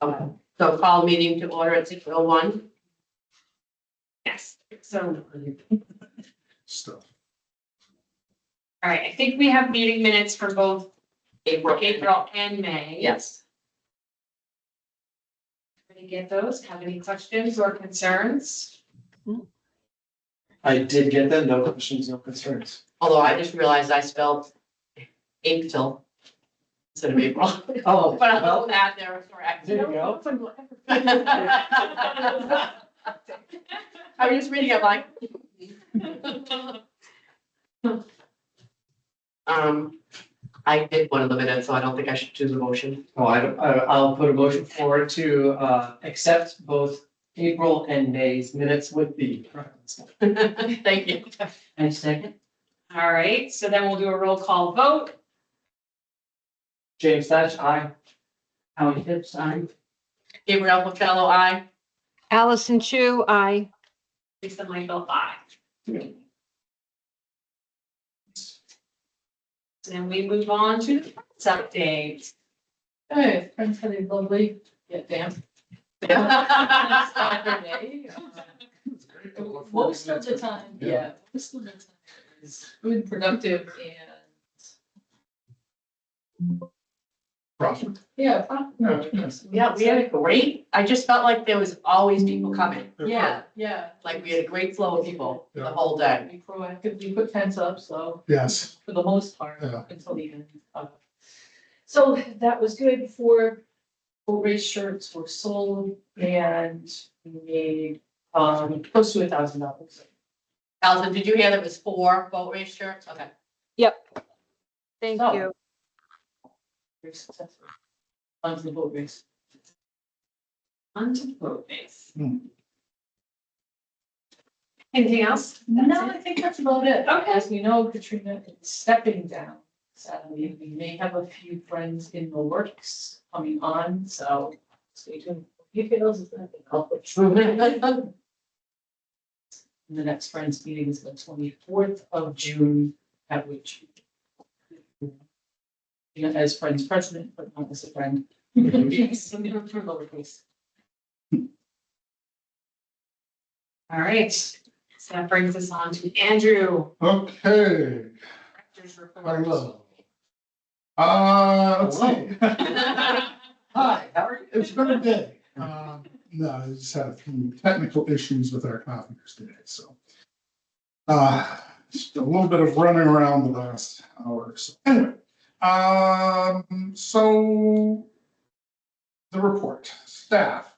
Okay, so call the meeting to order at 6:01. Yes, so, Stuff. all right, I think we have meeting minutes for both April. April and May. Yes. Can we get those? Have any questions or concerns? I did get them, no questions, no concerns. Although I just realized I spelled April instead of April. Oh, But other than that, they're correct. There you go. I was just reading it like. I did one of the minutes, so I don't think I should do the motion. Oh, I'll put a motion forward to accept both April and May's minutes with the. Thank you. And second. All right, so then we'll do a roll call vote. James Thatch, aye. Howie Hibbs, aye. Gabriel Costello, aye. Allison Chu, aye. Lisa Michael, aye. Then we move on to the friends update. Hey, friends really lovely, get damn. Saturday. Most of the time, yeah, most of the time is good, productive and. Profit. Yeah. Yeah, we had a great, I just felt like there was always people coming. Yeah, yeah. Like we had a great flow of people the Yeah. whole day. We proactively put tents up, so Yes. for the most part, Yeah. until the end. So that was good for boat race shirts were sold and we made close to $1,000. Allison, did you hear that it was 4 boat race shirts? Okay. Thank So- you. Very successful. On to the boat race. On to boat base. Hmm. Anything else? No, I think that's about it. Okay. As we know, Katrina is stepping down. Sadly, we may have a few friends in the works coming on, so stay tuned. Details is not accomplished. The next friends meeting is the 24th of June, at which as friends president, but not as a friend. Lowercase. All right, so that brings us on to Andrew. Okay. Director's report. Hello. Let's see. Hi, how are you? It's been a day. No, I just had a few technical issues with our copiers today, so. Just a little bit of running around the last hour or so. Anyway, so the report, staff.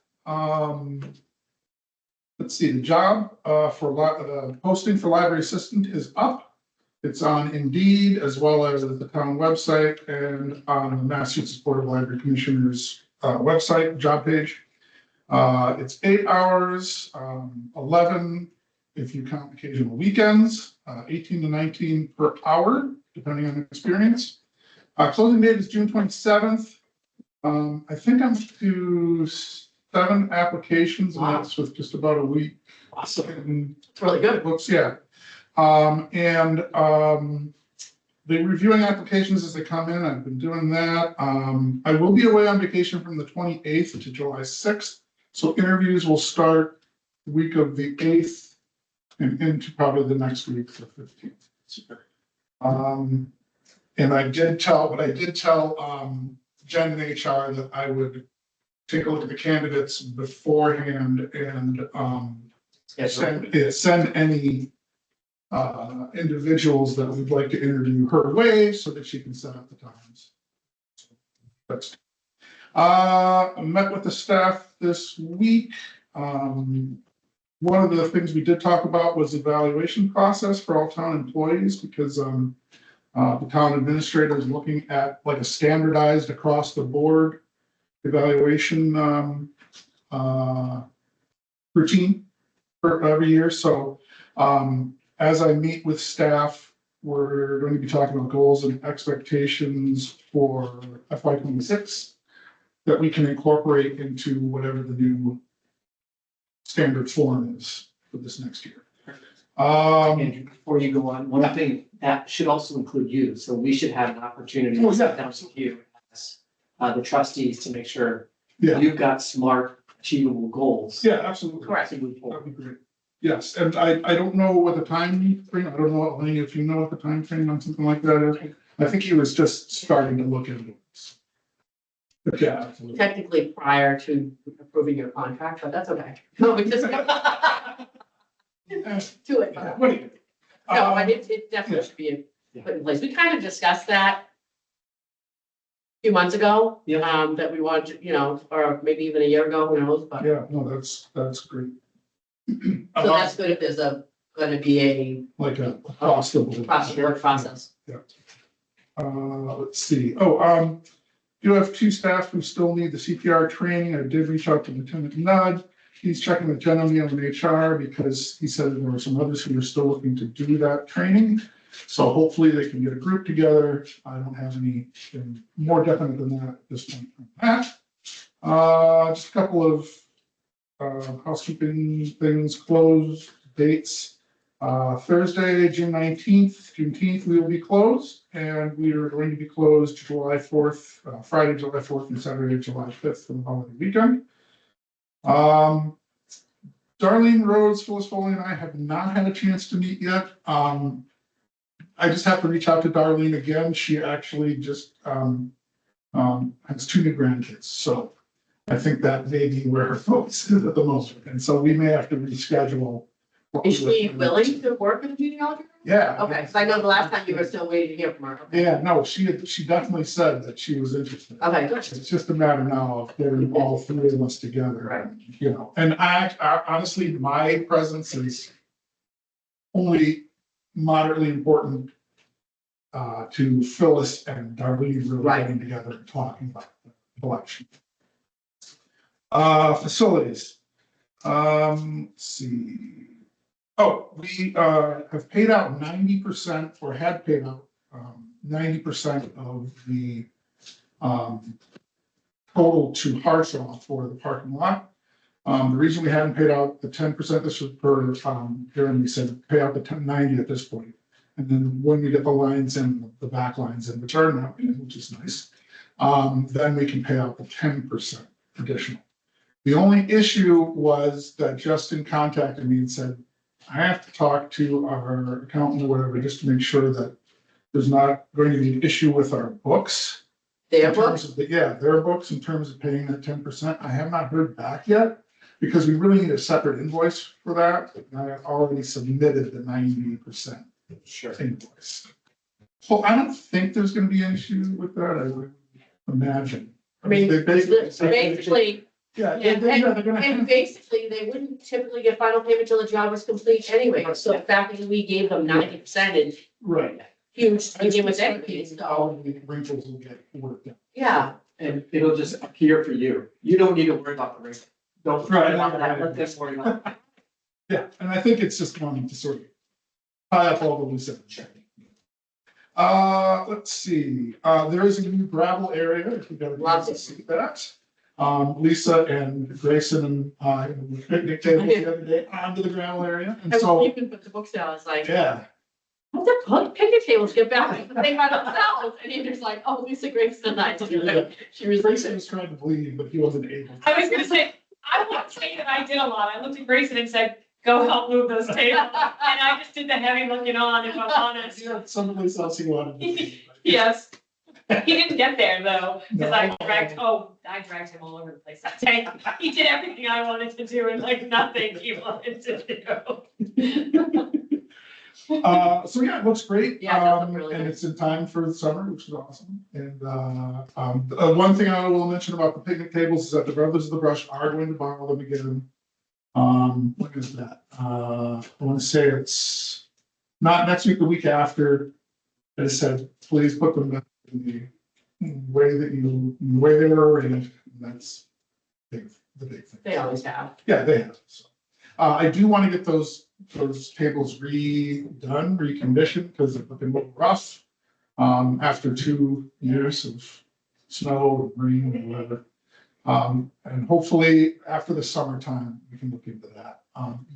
Let's see, the job for posting for library assistant is up. It's on Indeed as well as the town website and on the Massachusetts Board of Library Commissioners website job page. It's 8 hours, 11 if you count occasional weekends, 18 to 19 per hour, depending on experience. Closing date is June 27th. I think I'm to 7 applications, and that's with just about a week. Awesome. It's really good. Books, yeah. The reviewing applications as they come in, I've been doing that. I will be away on vacation from the 28th to July 6th. So interviews will start the week of the 8th and into probably the next week, the 15th. And I did tell Jen in HR that I would take a look at the candidates beforehand and send any individuals that we'd like to interview her way so that she can set up the times. So that's I met with the staff this week. One of the things we did talk about was the evaluation process for all town employees, because the town administrator is looking at like a standardized across the board evaluation routine for every year. So as I meet with staff, we're going to be talking about goals and expectations for FY26 that we can incorporate into whatever the new standard form is for this next year. Andrew, before you go on, one thing that should also include you, so we should have an opportunity to sit down with you as the trustees to make sure Yeah, you've got smart, achievable goals. yeah, absolutely. Correct. To move That'd forward. be great. Yes, and I don't know what the time frame, I don't know, Lenny, if you know what the time frame on something like that is. I think he was just starting to look into it. But yeah, absolutely. Technically prior to approving your contract, but that's okay. No, we just. Do it. Yeah, what do you? No, but it definitely should be put in place. We kind of discussed that a few months ago. Yep. That we wanted, or maybe even a year ago, who knows, but, Yeah, no, that's great. so that's good if there's gonna be a Like a cost of. work process. Let's see, you have two staff who still need the CPR training. I did reach out to Lieutenant Nudd. He's checking with General Neal and HR because he said there were some others who are still looking to do that training. So hopefully they can get a group together. I don't have anything more definite than that at this point. Just a couple of housekeeping things, closed dates. Thursday, June 19th, Juneteenth, we will be closed, and we are going to be closed July 4th, Friday, July 4th, and Saturday, July 5th for the holiday weekend. Darlene Rhodes, Phyllis Foley, and I have not had a chance to meet yet. I just have to reach out to Darlene again. She actually just has two new grandkids, so I think that may be where her focus is at the moment, and so we may have to reschedule. Is she willing to work with a genealogy? Yeah. Okay, so I know the last time you were still waiting to hear from her. Okay. Yeah, no, she definitely said that she was interested. Okay, good. It's just a matter now of getting all three of us together. Right. And I honestly, my presence is only moderately important to Phyllis and Darlene really Right. getting together and talking about the election. Facilities. Let's see. Oh, we have paid out 90% or had paid out 90% of the total to Hartshaw for the parking lot. The reason we hadn't paid out the 10%, this was per Jeremy said, pay out the 90 at this point. And then when we get the lines in, the back lines in, which are now in, which is nice, then we can pay out the 10% additional. The only issue was that Justin contacted me and said, I have to talk to our accountant or whatever, just to make sure that there's not going to be an issue with our books. Their In terms books? of their books in terms of paying that 10%. I have not heard back yet because we really need a separate invoice for that. And I already submitted the 90% invoice. So I don't think there's gonna be an issue with that, I would imagine. I mean, They basically, Yeah. and basically, they wouldn't typically get final payment till the job was complete anyway. So the fact that we gave them 90% is Right. huge to begin with anyway, so, All the wrinkles will get worked out. yeah. And it'll just appear for you. You don't need to worry about the rate. Don't worry about that. Let them worry about it. Yeah, and I think it's just wanting to sort of tie up all the loose ends. Let's see, there is a new gravel area, if we got a chance to see that. Lisa and Grayson and I, we picnic table the other day onto the gravel area, and I was so, sleeping, put the books down, I was like, yeah. what the picnic tables get back, they by themselves, and Andrew's like, oh, Lisa Grayson and I together. She was Grayson like, was trying to bleed, but he wasn't able. I was gonna say, I won't say that I did a lot. I looked at Grayson and said, go help move those tables. And I just did the heavy looking on, if I'm honest. Yeah, someplace else he wanted to be. but- Yes. He didn't get there though, because I No. dragged him all over the place that day. He did everything I wanted to do and like nothing he wanted to do. So yeah, it looks great. Yeah, it does look really and good. it's in time for the summer, which is awesome. And one thing I will mention about the picnic tables is that the Brothers of the Brush are going to borrow them again. When is that? I want to say it's not next week, the week after. I said, please put them back in the way they were arranged. That's the big thing. they always have. Yeah, they have. So, I do want to get those tables reconditioned, because they're looking a little rough. After 2 years of snow, rain, and whatever. And hopefully after the summertime, we can look into that.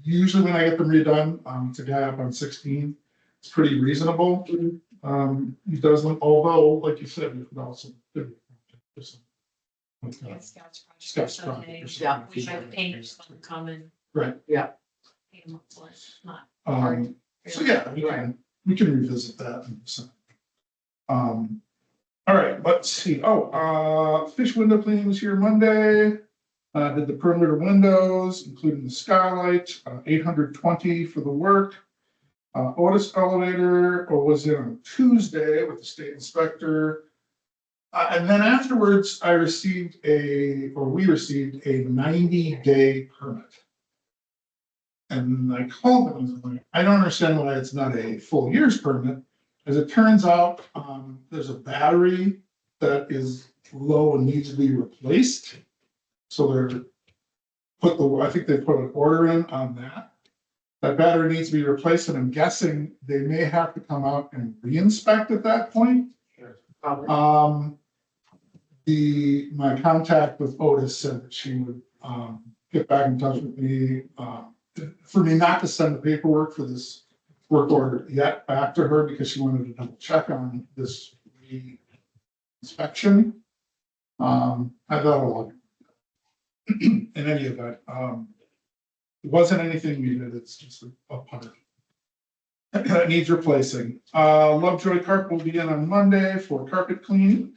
Usually when I get them redone, it's a guy up on 16. It's pretty reasonable. He does look, although, like you said, you could also. with, Yeah, Scouts project. Scouts or something. project or Yeah. something. We had painters come and Right, paint them up for us, not hard. so yeah, we can revisit that. And so. All right, let's see. Fish window cleaning was here Monday. Did the perimeter windows, including the skylight, 820 for the work. Otis elevator was in on Tuesday with the state inspector. And then afterwards, we received a 90-day permit. And I called them and was like, I don't understand why it's not a full year's permit. As it turns out, there's a battery that is low and needs to be replaced. So I think they put an order in on that. That battery needs to be replaced, and I'm guessing they may have to come out and re-inspect at that point. Probably. My contact with Otis said that she would get back in touch with me for me not to send the paperwork for this work order yet back to her because she wanted to double check on this re-inspection. I thought in any event, it wasn't anything needed. It's just a part that needs replacing. Lovejoy Carpet will be in on Monday for carpet cleaning.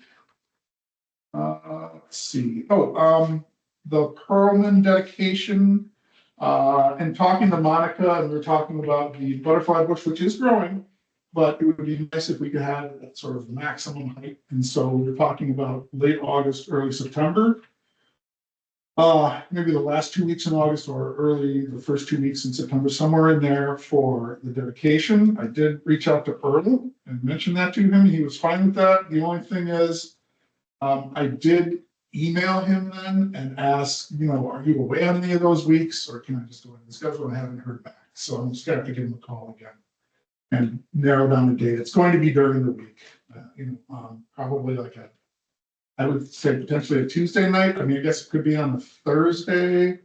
Let's see. The Perlman dedication. And talking to Monica, and we were talking about the butterfly bush, which is growing, but it would be nice if we could have that sort of maximum height. And so we were talking about late August, early September. Maybe the last 2 weeks in August or the first 2 weeks in September, somewhere in there for the dedication. I did reach out to Earl and mention that to him. He was fine with that. The only thing is, I did email him then and ask, are you away on any of those weeks, or can I just go ahead and schedule? I haven't heard back, so I'm just gonna have to give him a call again and narrow down the date. It's going to be during the week, probably I would say potentially a Tuesday night. I mean, I guess it could be on a Thursday,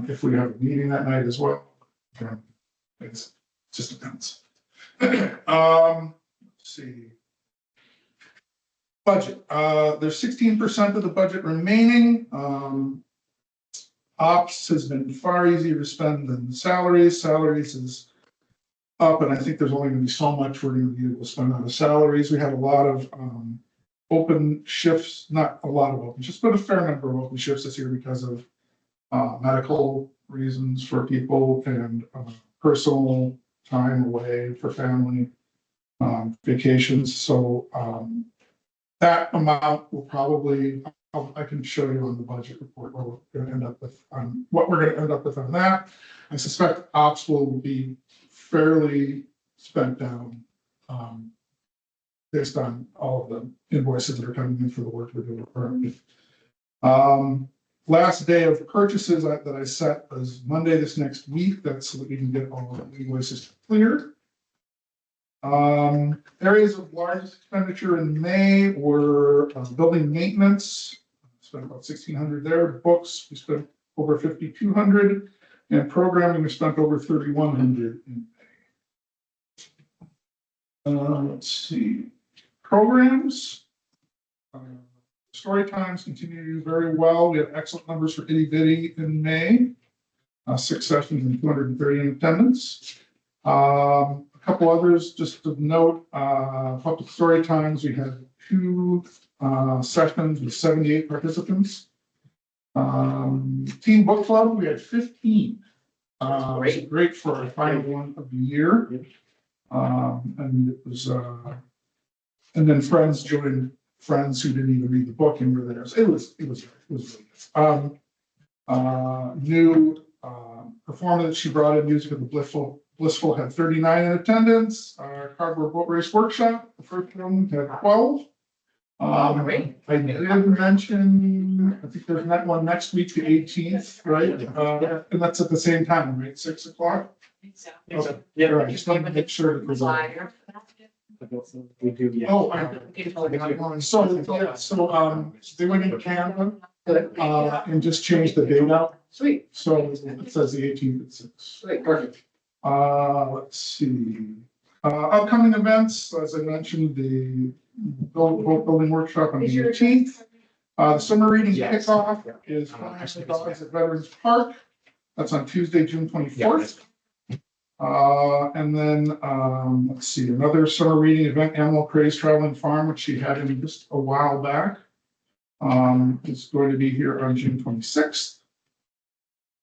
if we have a meeting that night as well. It just depends. Let's see. Budget, there's 16% of the budget remaining. Ops has been far easier to spend than salaries. Salaries is up, and I think there's only gonna be so much we're gonna be able to spend on the salaries. We have a lot of open shifts, not a lot of open shifts, but a fair number of open shifts this year because of medical reasons for people and personal time away for family, vacations. So that amount will probably, I can show you on the budget report what we're going to end up with on that. I suspect ops will be fairly spent down based on all of the invoices that are coming in for the work we're doing currently. Last day of purchases that I set was Monday this next week. That's so that we can get all the invoices cleared. Areas of largest expenditure in May were building maintenance, spent about 1,600 there. Books, we spent over 5,200, and programming, we spent over 3,100 in May. Let's see, programs. Story times continue to do very well. We have excellent numbers for itty bitty in May. 6 sessions and 230 in attendance. A couple others just to note, public story times, we had 2 sessions with 78 participants. Team book club, we had 15. Great for our final one of the year. And it was, and then friends joined friends who didn't even read the book and were there. So it was really good. New performer that she brought in, music of the Blissful had 39 in attendance. Cardboard boat race workshop, the first one had 12. Great. I did mention, I think there's that one next week, the 18th, right? And that's at the same time, right? 6 o'clock. Okay. Yeah, All right, just want to make sure that there's a. Flyer. we do, yeah. Oh, so they went in Canada, and just changed the date out. Sweet. So it says the 18th at 6. Great, perfect. Let's see. Upcoming events, as I mentioned, the building workshop on the 18th. The summer reading Yes. kickoff is for dogs at Veterans Park. That's on Tuesday, June 24th. And then, let's see, another summer reading event, Animal Craze Traveling Farm, which she had in just a while back. It's going to be here on June 26th.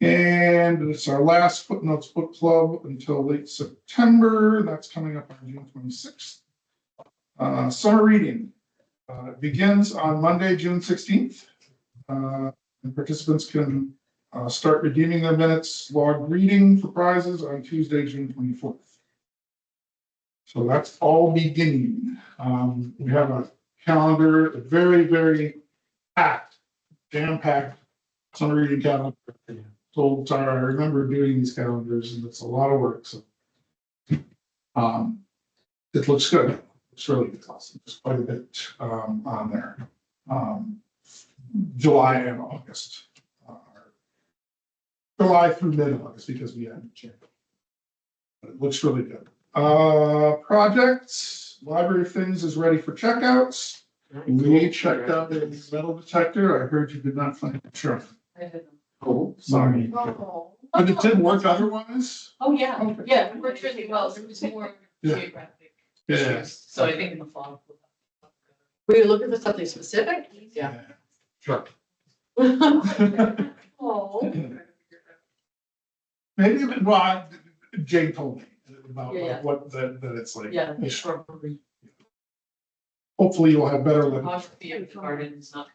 And it's our last Footnotes Book Club until late September. That's coming up on June 26th. Summer reading begins on Monday, June 16th. And participants can start redeeming their minutes, log reading for prizes on Tuesday, June 24th. So that's all beginning. We have a calendar, a very, very packed, jam-packed summer reading calendar. Told Tara, I remember doing these calendars and it's a lot of work, so. It looks good. It's really good. There's quite a bit on there. July and August. July through mid-August because we haven't changed. But it looks really good. Projects, Library of Things is ready for checkouts. We checked out the metal detector. I heard you did not find it. Sure. Oh, sorry. Oh, But it didn't work otherwise? yeah, Okay. yeah, it worked really well. There was more Yeah. geographic Yeah. issues. So I think in the fall. Were you looking for something specific? Yeah. Sure. Oh. Maybe, well, Jay told me about Yeah, yeah. like what that it's like. Yeah, the shrubbery. Hopefully you'll have better luck. Topography of the garden is not.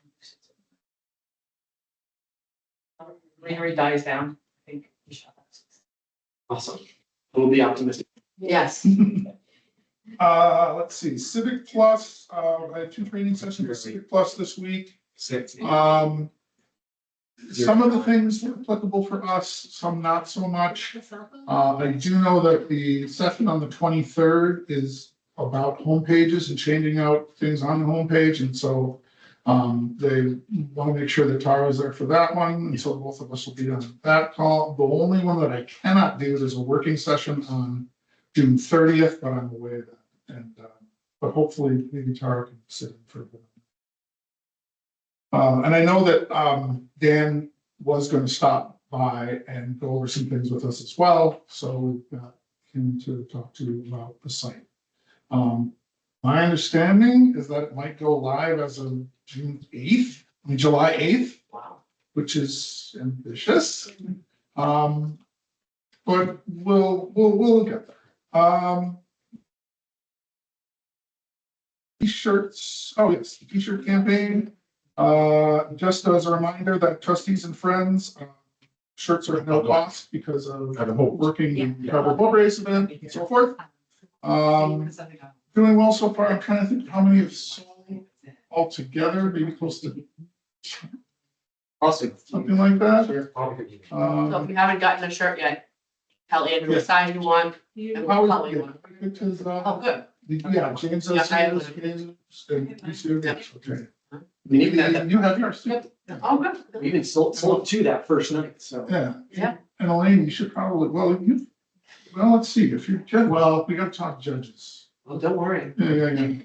Greenery dies down, I think. we shall have success. Awesome. We'll be optimistic. Yes. Let's see, Civic Plus, I had 2 training sessions with Civic Plus this week. Some of the things were applicable for us, some not so much. I do know that the session on the 23rd is about homepages and changing out things on the homepage, and so they want to make sure that Tara's there for that one, and so both of us will be on that call. The only one that I cannot do is a working session on June 30th, but I'm away then, and but hopefully maybe Tara can sit in for a bit. And I know that Dan was going to stop by and go over some things with us as well, so we've got him to talk to about the site. My understanding is that it might go live as of June 8th, I mean July 8th. Wow. Which is ambitious. But we'll get there. T-shirts, oh yes, the T-shirt campaign. Just as a reminder that Trustees and Friends, shirts are at no cost because of working in Cowboy Boat Race event and so forth. Doing well so far. I'm trying to think how many have sold altogether, maybe close to Awesome. something like that. So if you haven't gotten a shirt yet, tell Andrew what size you want. And How what is color you it? want. Because, Oh, good. yeah, James Yeah, has I have his, and you too. Yeah. Okay. I mean, even that, You have yours too. Oh, good. we even sold 2 that first night, so. Yeah. Yeah. And Elaine, you should probably, well, let's see, if you're, well, we gotta talk judges. Oh, don't worry. Yeah.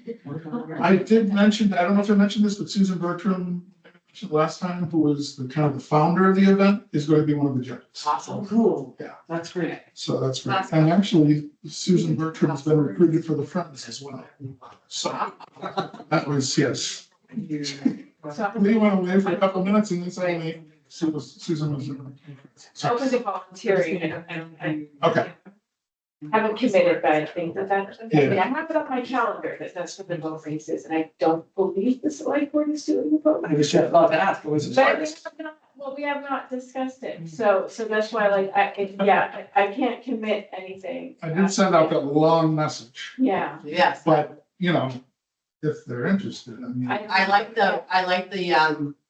I did mention, I don't know if I mentioned this, but Susan Bertram, I mentioned last time, who was the kind of the founder of the event, is going to be one of the judges. Awesome. Cool. Yeah. That's great. So that's great. And actually, Susan Bertram has been recruited for the Friends as well. So that was, yes. We went away for a couple of minutes and then suddenly Susan was. I was volunteering, I Okay, haven't committed, but I think that's, I mean, Yeah. I have it on my calendar, that that's what the boat race is, and I don't believe the select board is doing the boat. I was just about to ask, what was it? But we have not, well, we have not discussed it, so that's why, like, I can't commit anything. I did send out that long message, Yeah, Yes. but if they're interested, I mean. I like the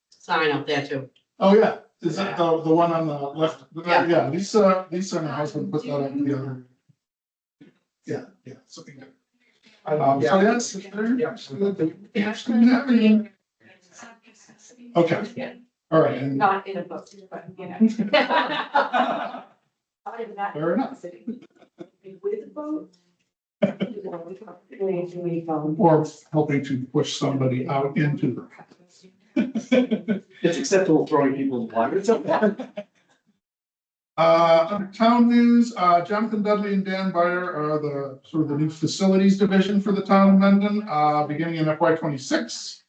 sign out there too. Oh, yeah, is that the one on the left? Yeah. Yeah, Lisa and her husband put that on the other. Yeah, something good. So yes, if they're interested in having you. Okay, yeah, all right, and not in a boat, but, you know. Other than that, fair enough. sitting with a boat. Or helping to push somebody out into the. It's acceptable throwing people in the water. It's okay. Under town news, Jonathan Dudley and Dan Byer are the sort of the new facilities division for the town of Mendon, beginning in FY '26.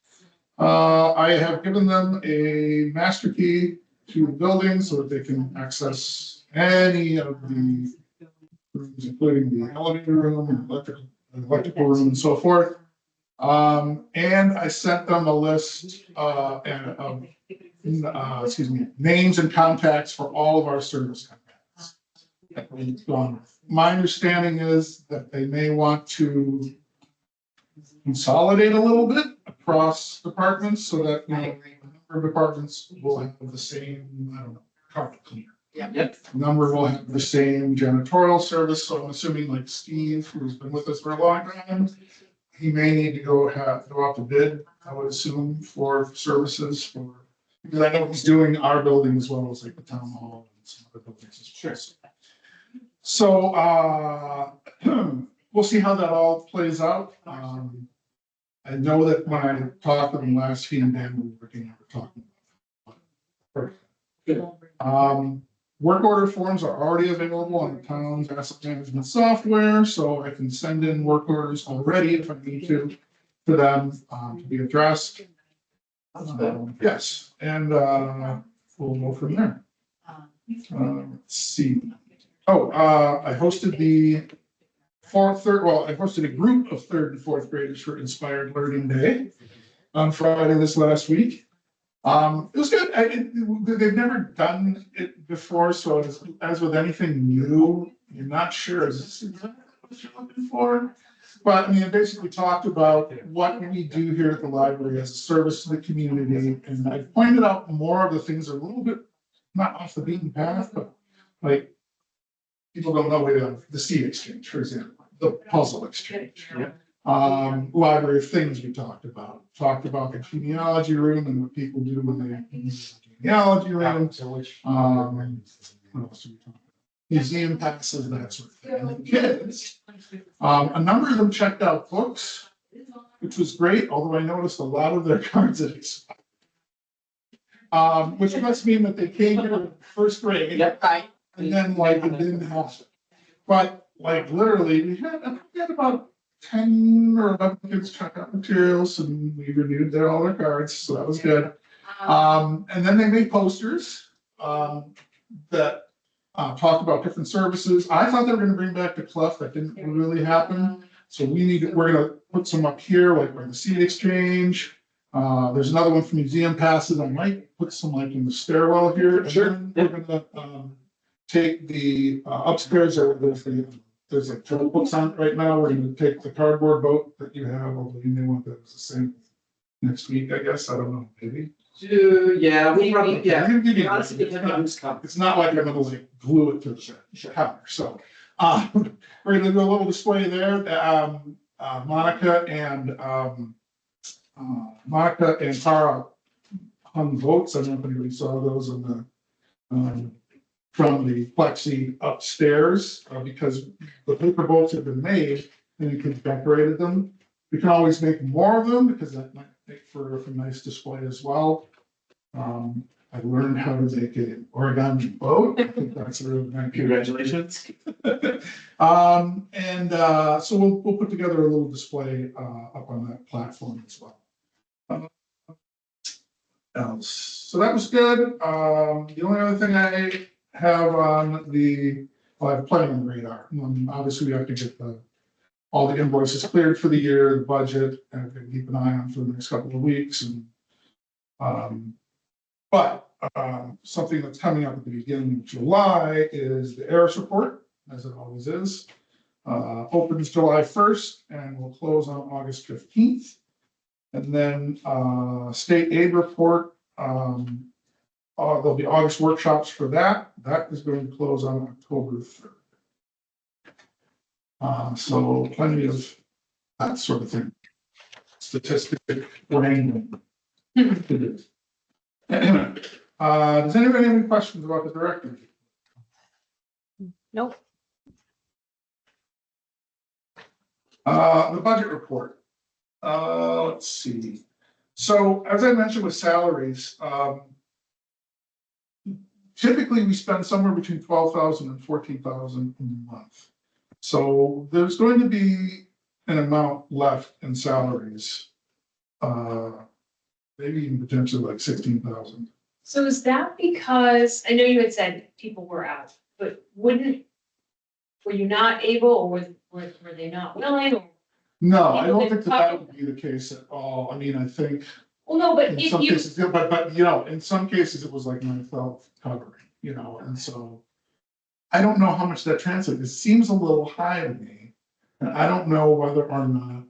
I have given them a master key to the building so that they can access any of the rooms, including the elevator room, and electrical room, and so forth. And I sent them a list of names and contacts for all of our service contacts that we've gone with. My understanding is that they may want to consolidate a little bit across departments so that, you know, a number of departments will have the same, I don't know, carpet cleaner. Yep. A number will have the same janitorial service, so I'm assuming like Steve, who's been with us for a long time, he may need to go out to bid, I would assume, for services for, because I know he's doing our building as well as like the town hall and some other buildings as well. So, we'll see how that all plays out. I know that when I talked to them last, he and Dan were working, talking about it. Work order forms are already available on the town's asset management software, so I can send in work orders already if I need to for them to be addressed. Yes, and we'll go from there. Let's see. Oh, I hosted I hosted a group of 3rd and 4th graders for Inspired Learning Day on Friday this last week. It was good. They've never done it before, so as with anything new, you're not sure, is this exactly what you're looking for? But I mean, it basically talked about what we do here at the library as a service to the community, and I pointed out more of the things that are a little bit not off the beaten path, but like people don't know the seed exchange, for example, the puzzle exchange. Library of things we talked about the genealogy room and what people do when they use the genealogy room. What else do we talk about? Museum passes, that sort of thing. And the kids, a number of them checked out books, which was great, although I noticed a lot of their cards had expired. Which must mean that they came here in 1st grade. Yep. And then like it didn't happen. But like literally, we had about 10 or 11 kids check out materials and we renewed all their cards, so that was good. And then they made posters that talked about different services. I thought they were gonna bring back the Clef, that didn't really happen. So we're gonna put some up here, like by the seed exchange. There's another one for museum passes. I might put some like in the stairwell here. Sure. We're gonna take the upstairs, there's like turtle books on it right now. We're gonna take the cardboard boat that you have, although you may want that as the same next week, I guess. I don't know, maybe. Yeah, we probably, yeah. We're gonna give Honestly, you- depending on who's coming. It's not like I'm gonna like glue it to the counter, so. We're gonna do a little display there. Monica and Tara hung votes. I don't know if anybody saw those on the, from the plexi upstairs, because the paper boats have been made and you can decorate them. We can always make more of them because that might make for a nice display as well. I learned how to make an origami boat. I think that's a real nice. Congratulations. So we'll put together a little display up on that platform as well. So that was good. The only other thing I have on I have plenty on the radar. Obviously, we have to get all the invoices cleared for the year, the budget, and we can keep an eye on for the next couple of weeks. And but something that's coming up at the beginning of July is the ARIS report, as it always is. Opens July 1st and will close on August 15th. And then state aid report, there'll be August workshops for that. That is going to close on October 3rd. So plenty of that sort of thing. Statistic wrangling to do. Does anybody have any questions about the director? Nope. The budget report. Let's see. So as I mentioned with salaries, typically we spend somewhere between 12,000 and 14,000 a month. So there's going to be an amount left in salaries. Maybe even potentially like 16,000. So is that because, I know you had said people were out, but were you not able, or were they not willing? Or- No, I don't People think that would be the case at all. I mean, I think Well, no, but in if some you, cases, but you know, in some cases it was like mental covering, you know, and so. I don't know how much that translates. It seems a little high to me. And I don't know whether or not.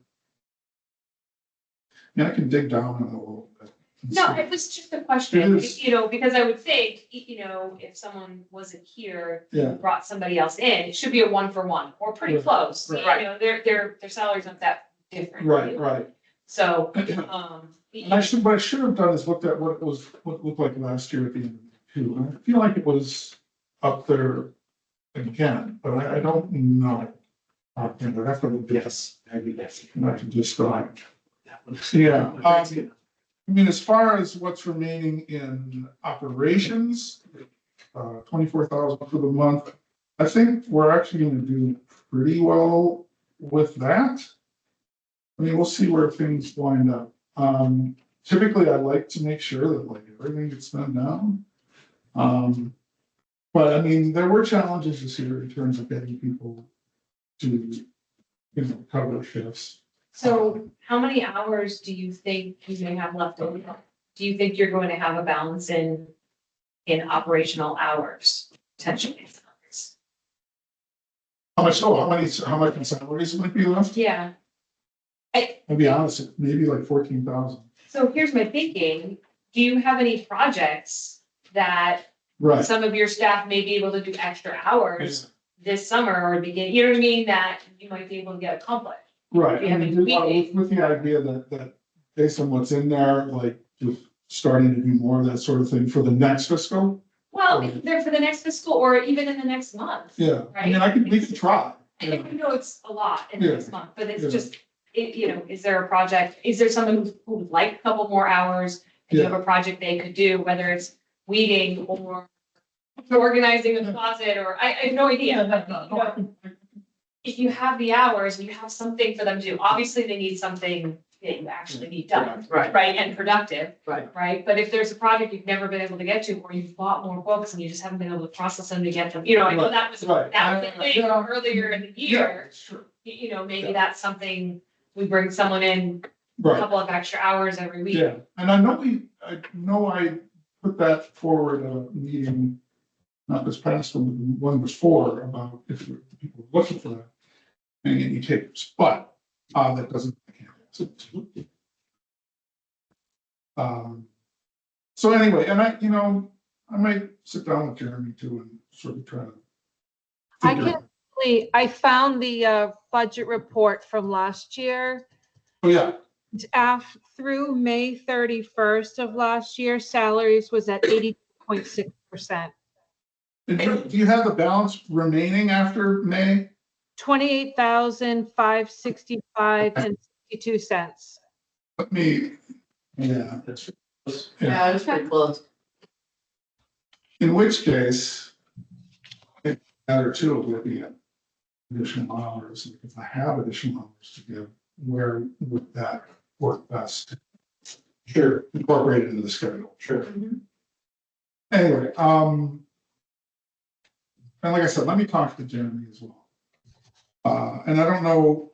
Yeah, I can dig down on it a little bit. and no, see. it was just a question, It is. you know, because I would think, you know, if someone wasn't here, Yeah, brought somebody else in, it should be a 1-for-1 or pretty Right, close. You right. know, their salaries aren't that different. right. So, And what I should have done is looked at what it looked like last year at the end too. And I feel like it was up there again, but I don't know. I have to look at this. Not to just Yeah, I mean, as far as what's remaining in operations, 24,000 for the month. I think we're actually gonna do pretty well with that. I mean, we'll see where things wind up. Typically, I like to make sure that like everything gets spent down. But I mean, there were challenges this year in terms of getting people to, you know, cover shifts. so how many hours do you think you may have left over? Do you think you're going to have a balance in operational hours, potentially? How much in salaries might be left? Yeah, I'll be honest, maybe like 14,000. so here's my thinking, do you have any projects that Right. some of your staff may be able to do extra hours this summer or begin, you know what I mean, that you might be able to get accomplished? Right, We I have mean, a meeting. with the idea that based on what's in there, like, with starting to do more of that sort of thing for the next fiscal. Well, either for the next fiscal or even in the next month. Yeah, I mean, we could try. I know it's a lot in the Yeah. next month, but it's Yeah. just, you know, is there a project, is there someone who would like a couple more hours? And you have a project they could do, whether it's weeding or organizing a closet, or I have no idea, but, you know, if you have the hours and you have something for them to do, obviously they need something that you actually need done, Right, right, and productive. right. Right, but if there's a project you've never been able to get to, or you've bought more books and you just haven't been able to process them to get them, you know, I know that was Right. the thing Yeah. earlier in the Yeah, year. sure. You know, maybe Yeah. that's something, we bring someone in a Right, couple of extra hours every week. yeah, and I know I put that forward at a meeting, not this past one, but the one before, about if people were looking for that. And any takers, but, that doesn't. So anyway, and I might sit down with Jeremy too and sort of try to. I figure can, out- I found the budget report from last year. Oh, yeah, Through May 31st of last year, salaries was at 80.6%. and do you have the balance remaining after May? 28,565 and 62 cents. Let me, yeah, That's. Yeah, it was pretty close. in which case. Matter too, of looking at additional hours, and if I have additional hours to give, where would that work best? Sure, Incorporated into the schedule. sure. Anyway, and like I said, let me talk to Jeremy as well. And I don't know,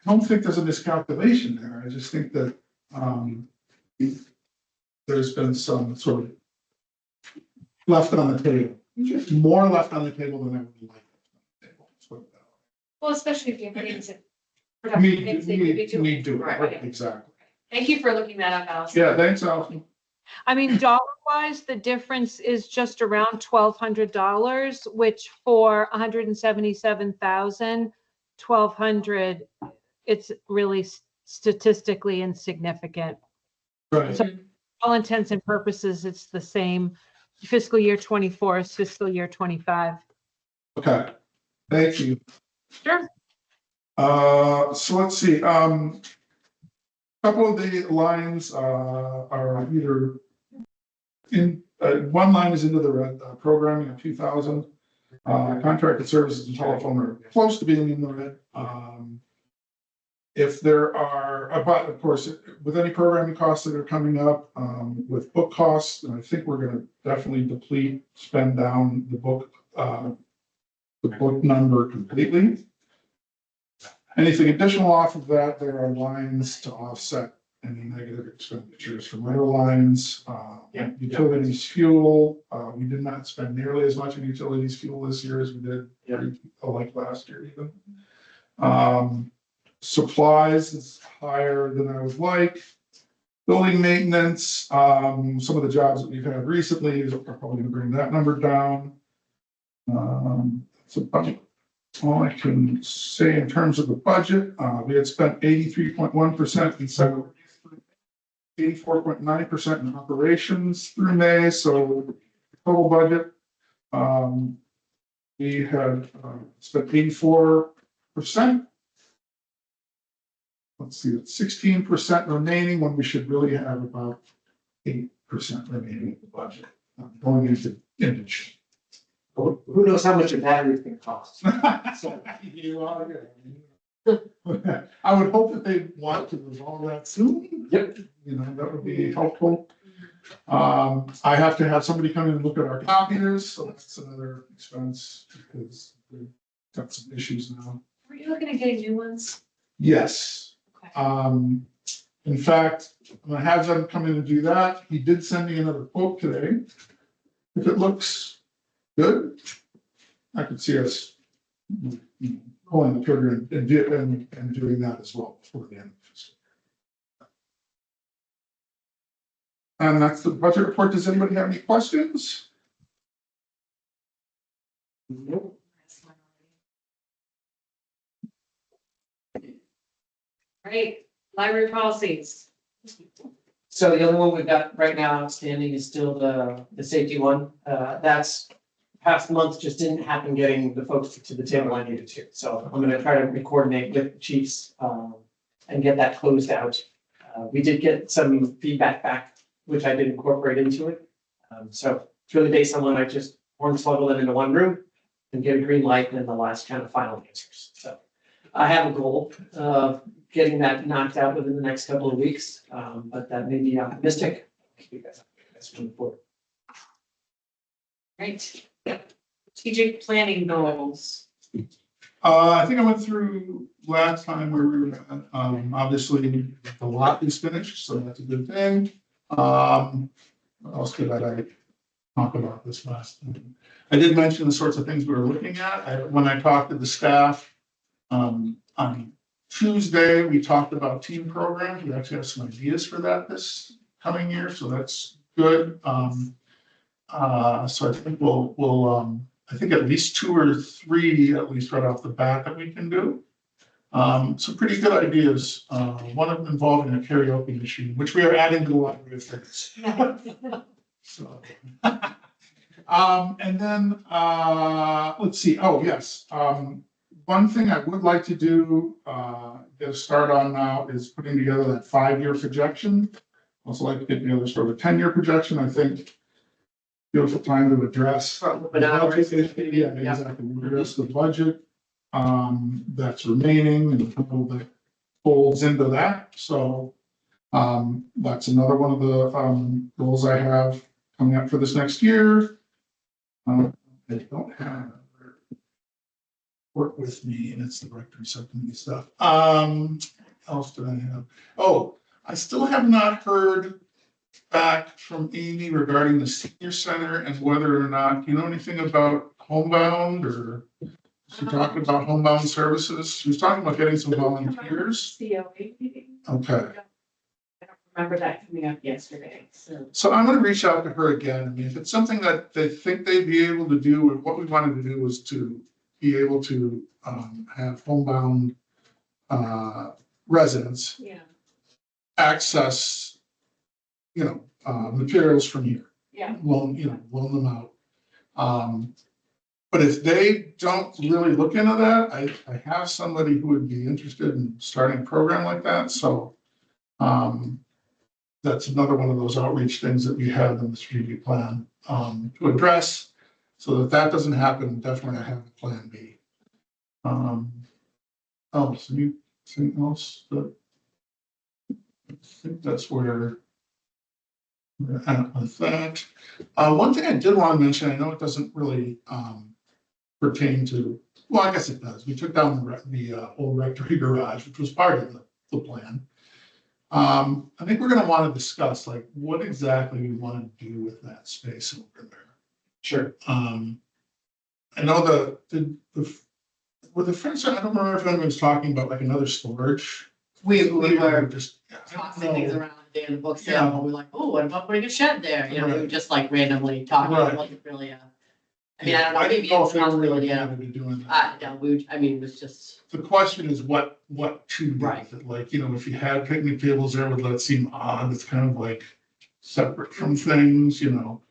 I don't think there's a miscalculation there. I just think that, there's been some sort of left on the table, more left on the table than I would like. Let's put it that way. Well, especially if you have things that. productive things they could be doing. Need to, Right. right, exactly. Thank you for looking that up, Allison. Yeah, thanks, Allison. I mean, dollar-wise, the difference is just around $1,200, which for 177,000, 1,200, it's really statistically insignificant. Right, So- All intents and purposes, it's the same. Fiscal year 24 is fiscal year 25. okay, thank you. Sure. So let's see, couple couple of the lines are either in, one line is into the red, programming of 2,000. Contracted services and telephone are close to being in the red. If there are, but of course, with any programming costs that are coming up, with book costs, and I think we're gonna definitely spend down the book number completely. Anything additional off of that, there are lines to offset any negative expenditures from other lines. Utilities, fuel, we did not spend nearly as much on utilities fuel this year as we did like last year even. Supplies is higher than I would like. Building maintenance, some of the jobs that we've had recently are probably gonna bring that number down. It's about all I can say in terms of the budget. We had spent 83.1% in several, 84.9% in operations through May, so total budget. We had spent 84%. Let's see, it's 16% remaining when we should really have about 8% remaining in the budget. Going into image. Who knows how much a battery can cost? So, you are good. I would hope that they want to resolve that soon. Yep. You know, that would be helpful. I have to have somebody come in and look at our copiers, so that's another expense because we've got some issues now. Were you looking at getting new ones? Yes. Okay. In fact, I'm gonna have them come in and do that. He did send me another quote today. If it looks good, I could see us pulling the trigger and doing that as well before the end of the fiscal year. And that's the budget report. Does anybody have any questions? Nope. Right, library policies. So the only one we've got right now outstanding is still the safety one. That's past month just didn't happen getting the folks to the table I needed to. So I'm gonna try to coordinate with the chiefs and get that closed out. We did get some feedback back, which I did incorporate into it. So it's really based on when I just hornswoggle it into one room and get a green light and then the last kind of final answers. So I have a goal of getting that knocked out within the next couple of weeks, but that may be optimistic. You guys, that's moving forward. Right. Strategic planning goals. I think I went through last time where we were at, obviously the lot is finished, so that's a good thing. What else did I talk about this last time? I did mention the sorts of things we were looking at. When I talked to the staff, on Tuesday, we talked about team programs. We actually have some ideas for that this coming year, so that's good. So I think we'll I think at least 2 or 3, at least right off the bat, that we can do. Some pretty good ideas. One of them involving a karaoke machine, which we are adding to the library of things. So, and then let's see. Oh yes. One thing I would like to do, get a start on now, is putting together that 5-year projection. Also like to get together sort of a 10-year projection. I think beautiful time to address. Yeah, exactly. We address the budget that's remaining and how that folds into that. So that's another one of the goals I have coming up for this next year. I don't have work with me, and it's the directory subcommittee stuff. Else did I have? Oh, I still have not heard back from Amy regarding the senior center and whether or not, you know anything about homebound, or she talking about homebound services? She was talking about getting some volunteers. COA meeting. Okay. I don't remember that coming up yesterday, so. So I'm gonna reach out to her again. I mean, if it's something that they think they'd be able to do, and what we wanted to do was to be able to have homebound residents Yeah, access, materials from here. yeah. Loan them out. But if they don't really look into that, I have somebody who would be interested in starting a program like that. So That's another one of those outreach things that we have in the strategic plan, to address. So that that doesn't happen, definitely I have a plan B. Anything else that? I think that's where we're at with that. One thing I did want to mention, I know it doesn't really, pertain to, well, I guess it does. We took down the old rectory garage, which was part of the plan. I think we're gonna want to discuss like what exactly we want to do with that space over there. Sure. I know were the friends, I don't remember if anyone was talking about like another storage. We were Just, I don't tossing things know. around there in the book sale, and we're like, oh, what about putting a shed there? You know, we were just like randomly talking, Right. it wasn't really a, I mean, I don't know, maybe didn't know it's if they not were really, committed to doing that. no, I mean, it was just, The question is what to do Right. with it, like, you know, if you had picnic tables there, would that seem odd, it's kind of like separate from things, you know?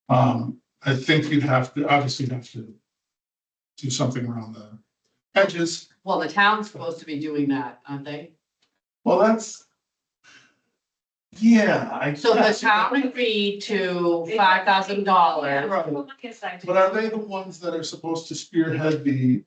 I think you'd have to, obviously have to do something around the edges. well, the town's supposed to be doing that, aren't they? Well, that's. Yeah, So the town agreed to $5,000. But are they the ones that are supposed to spearhead the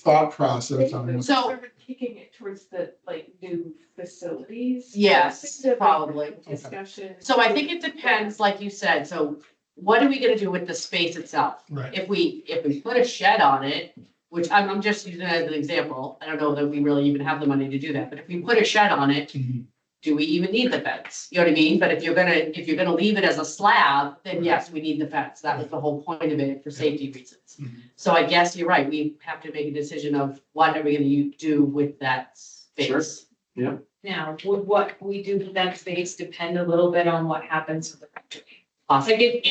thought process on what? So- Sort of kicking it towards the like new facilities. Yes, Just a big probably. Discussion. So I think it depends, like you said, so what are we gonna do with the space itself? Right, If we put a shed on it, which I'm just using it as an example, I don't know that we really even have the money to do that, but if we put a shed on it, Mhm. do we even need the fence? You know what I mean? But if you're gonna leave it as a slab, then yes, we need the fence. That was the whole point of it for safety reasons. Mhm. So I guess you're right, we have to make a decision of what are we gonna do with that space? Now, would what we do with that space depend a little bit on what happens with the rectory? Possibly,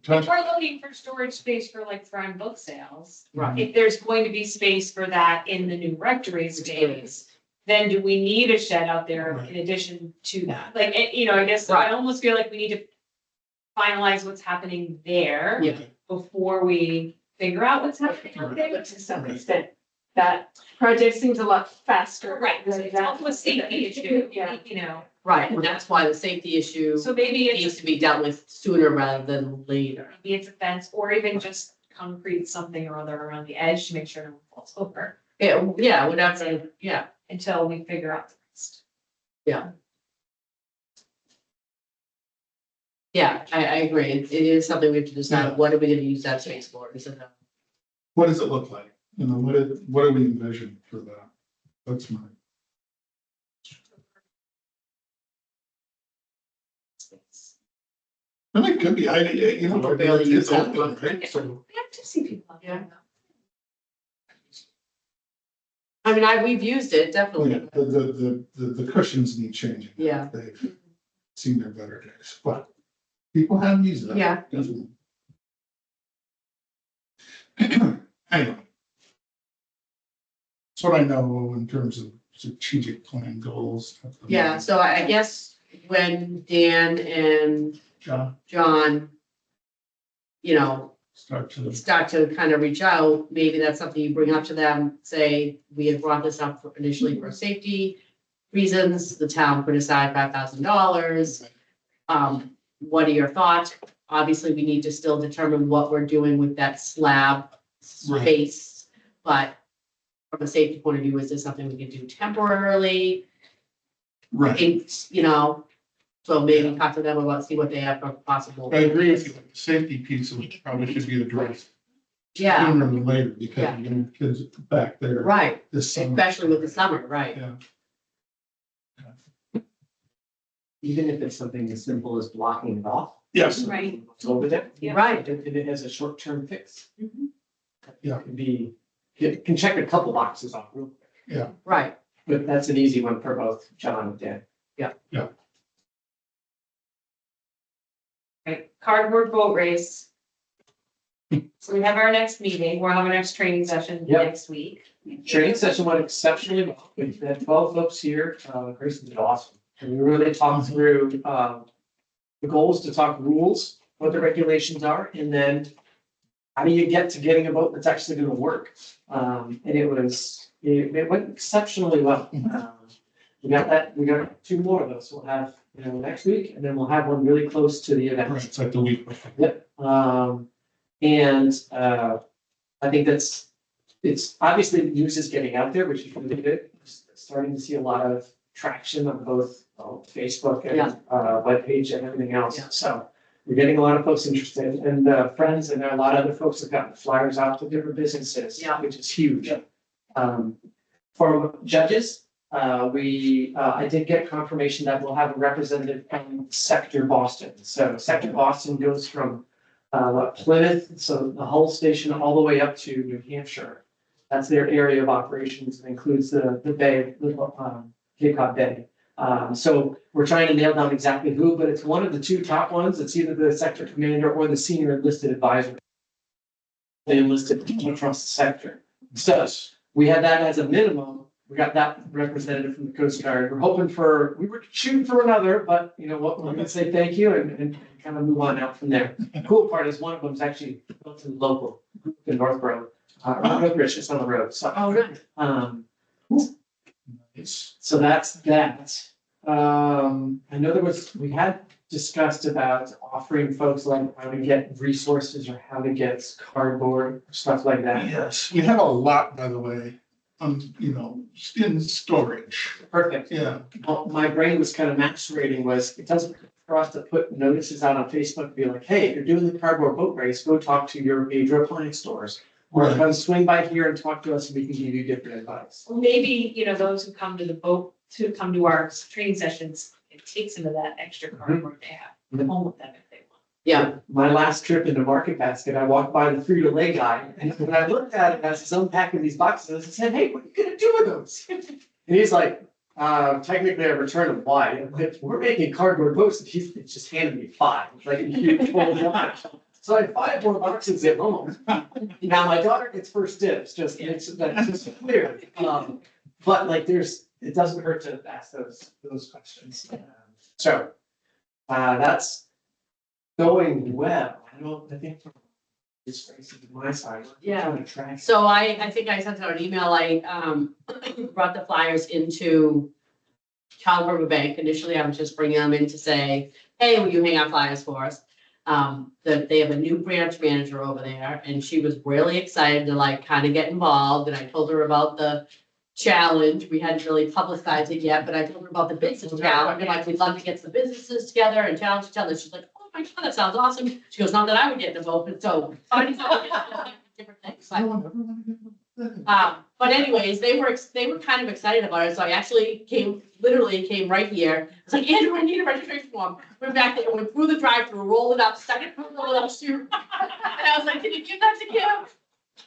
Like if we're looking for storage space for like front book sales, right, if there's going to be space for that in the new rectory space, then do we need a shed out there Right. in addition to that? Like, you know, I guess I Right. almost feel like we need to finalize what's happening there yeah, before we figure out what's happening out there. But to some extent, that project seems a lot faster. Right, so than it's that. also a safety issue, Yeah. you know, right, and that's why the safety issue so maybe needs it's, to be dealt with sooner rather than later. maybe it's a fence or even just concrete something or other around the edge to make sure no one falls over Yeah, whatever, yeah, until we figure out the rest. yeah, I agree, it is something we have to decide, what are we gonna use that space for, is it a What does it look like? You know, what do we envision for that? That's my. And it could be, you know, People barely use it's that. open, right? So, We have to see people out there. I mean, we've used it, yeah, definitely. the cushions need changing. Yeah. They've seen their better days, but people have used it. Yeah. Definitely. Anyway. That's what I know in terms of strategic plan goals. Yeah, so I guess when Dan and John, John, you know, start to, start to kind of reach out, maybe that's something you bring up to them, say, we had brought this up initially for safety reasons, the town put aside $5,000. What are your thoughts? Obviously, we need to still determine what we're doing with that slab Right. space, but from a safety point of view, is this something we can do temporarily? right, It's, you know, so maybe talk to them about, see what they have for possible. I agree with you, the safety piece of it probably should be addressed Yeah, sooner than later, because Yeah. you know, kids back there right, this summer. especially with the summer, right? Yeah, Even if it's something as simple as blocking it off. yes, Right. It's over there. Yeah. Right, And it has a short-term fix. Mhm. Yeah. It can be, you can check a couple boxes off real quick, right, but that's an easy one for both John and Dan. Right, cardboard boat race. So we have our next meeting, we'll have our next training session Yep. next week. Training session went exceptionally well. We had 12 folks here. Grayson did awesome. And we really talked through, the goal is to talk rules, what the regulations are, and then how do you get to getting a boat that's actually gonna work? And it went exceptionally well. we got 2 more of those. We'll have, next week, and then we'll have one really close to the event. Right, it's like the week before. Yep, I think it's obviously the news is getting out there, which is really good. Starting to see a lot of traction on both Facebook and webpage and everything else. Yeah. So we're getting a lot of folks interested, and friends, and a lot of other folks have gotten flyers out to different businesses, Yeah. which is huge. For judges, I did get confirmation that we'll have a representative from Sector Boston. So Sector Boston goes from Plymouth, so the Hull station, all the way up to New Hampshire. That's their area of operations. It includes the bay, Cape Cod Bay. So we're trying to nail down exactly who, but it's one of the 2 top ones. It's either the sector commander or the senior enlisted advisor. They enlisted across the sector. So we had that as a minimum. We got that representative from the Coast Guard. We were shooting for another, but you know what, we're gonna say thank you and kind of move on out from there. The cool part is one of them is actually relatively local in Northborough. Northbridge, just on the road, so. Oh, good. So that's that. I know we had discussed about offering folks like how to get resources or how to get cardboard, stuff like that. Yes, we have a lot, by the way, in storage. Perfect. Yeah. Well, my brain was kind of masturbating it doesn't for us to put notices out on Facebook, be like, hey, if you're doing the cardboard boat race, go talk to your major appliance stores. Or Right. come swing by here and talk to us and we can give you different advice. Well, maybe, those who come to the boat, to come to our training sessions, it takes some of that extra cardboard they have home with them if they want. Yeah, My last trip into Market Basket, I walked by the Frito-Lay guy, and when I looked at it as he's unpacking these boxes, I said, hey, what are you gonna do with those? And he's like, technically I returned them. Why? And I'm like, we're making cardboard boats, and he just handed me 5. Like, you told me. So I have 5 more boxes at home. Now my daughter gets first dibs, just makes that just clear. But like, it doesn't hurt to ask those questions. So that's going well. I think from this race to my side. Yeah. Trying to track. so I think I sent out an email, I brought the flyers into Child River Bank. Initially, I was just bringing them in to say, hey, will you hang out flyers for us? That they have a new branch manager over there, and she was really excited to kind of get involved, and I told her about the challenge. We hadn't really publicized it yet, but I told her about the business challenge, and we'd love to get some businesses together and challenge each other. She's like, oh my God, that sounds awesome. She goes, not that I would get involved, but so finding out different things. But anyways, they were kind of excited about it, so I actually literally came right here. It's like, Andrew, I need a registration form. Went back there, went through the drive-through, rolled it up, stuck it through the little shoe. And I was like, can you give that to